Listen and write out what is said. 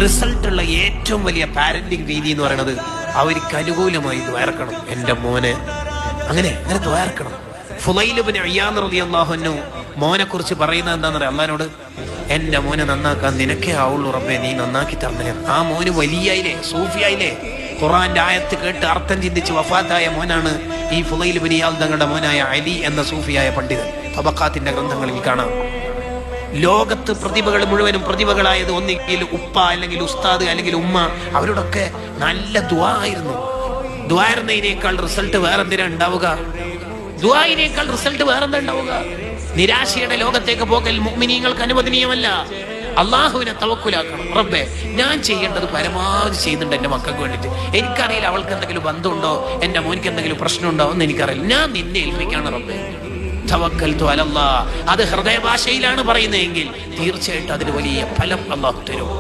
Result ഉള്ള ഏറ്റവും വലിയ പാരന്റിങ് രീതി എന്ന് പറയുന്നത് അവർക്ക് അനുകൂലമായി ദ്വാരക്കണം. എന്റെ മോനെ അങ്ങനെ ദ്വാരക്കണം. ഫുളൈൽ ഇബ്നു ഇയാദ് റളിയല്ലാഹു അൻഹു മോനെ കുറിച്ച് പറയുന്നത് എന്താണെന്ന് പറയാം, അള്ളാഹിനോട് എന്റെ മോനെ നന്നാക്കാൻ നിനക്കേ ആവുള്ളൂ റബ്ബേ, നീ നന്നാക്കി തരണേ. ആ മോന് വലിയായില്ലേ, സൂഫിയായില്ലേ, ഖുർആന്റെ ആയത്ത് കേട്ട് അർത്ഥം ചിന്തിച്ച് വഫാത്തായ മോനാണ് ഈ ഫുളൈൽ ഇബ്നു ഇയാദ് തങ്ങളുടെ മോനായ അലി എന്ന സൂഫിയായ പണ്ഡിതൻ. തബഖാത്തിന്റെ ഗ്രന്ഥങ്ങളിൽ കാണാം. ലോകത്ത് പ്രതിഭകൾ മുഴുവനും പ്രതിഭകളായത് ഒന്നുകിൽ ഉപ്പ അല്ലെങ്കിൽ ഉസ്താദ് അല്ലെങ്കിൽ ഉമ്മ, അവരോടൊക്കെ നല്ല ദുആ ആയിരുന്നു. ദുആയിരുന്നതിനേക്കാൾ റിസൾട്ട് വേറെന്തിനാ ഉണ്ടാവുക? ദുആയിനേക്കാൾ റിസൾട്ട് വേറെന്താ ഉണ്ടാവുക? നിരാശയുടെ ലോകത്തേക്ക് പോകൽ മുഅ്മിനീങ്ങൾക്ക് അനുവദനീയമല്ല. അള്ളാഹുവിനെ തവക്കുലാക്കണം. റബ്ബേ, ഞാൻ ചെയ്യേണ്ടത് പരമാവധി ചെയ്യുന്നുണ്ട് എന്റെ മക്കൾക്ക് വേണ്ടിയിട്ട്. എനിക്കറിയില്ല അവൾക്ക് എന്തെങ്കിലും ബന്ധമുണ്ടോ, എന്റെ മോനിക്ക് എന്തെങ്കിലും പ്രശ്നമുണ്ടോ എന്ന് എനിക്കറിയില്ല. ഞാൻ നിന്നെ ഏൽപ്പിക്കാണ് റബ്ബേ. തവക്കൽതു അലല്ലാഹ്. അത് ഹൃദയഭാഷയിലാണ് പറയുന്നതെങ്കിൽ തീർച്ചയായിട്ടും അതിന് വലിയ ഫലം അള്ളാഹു തരും.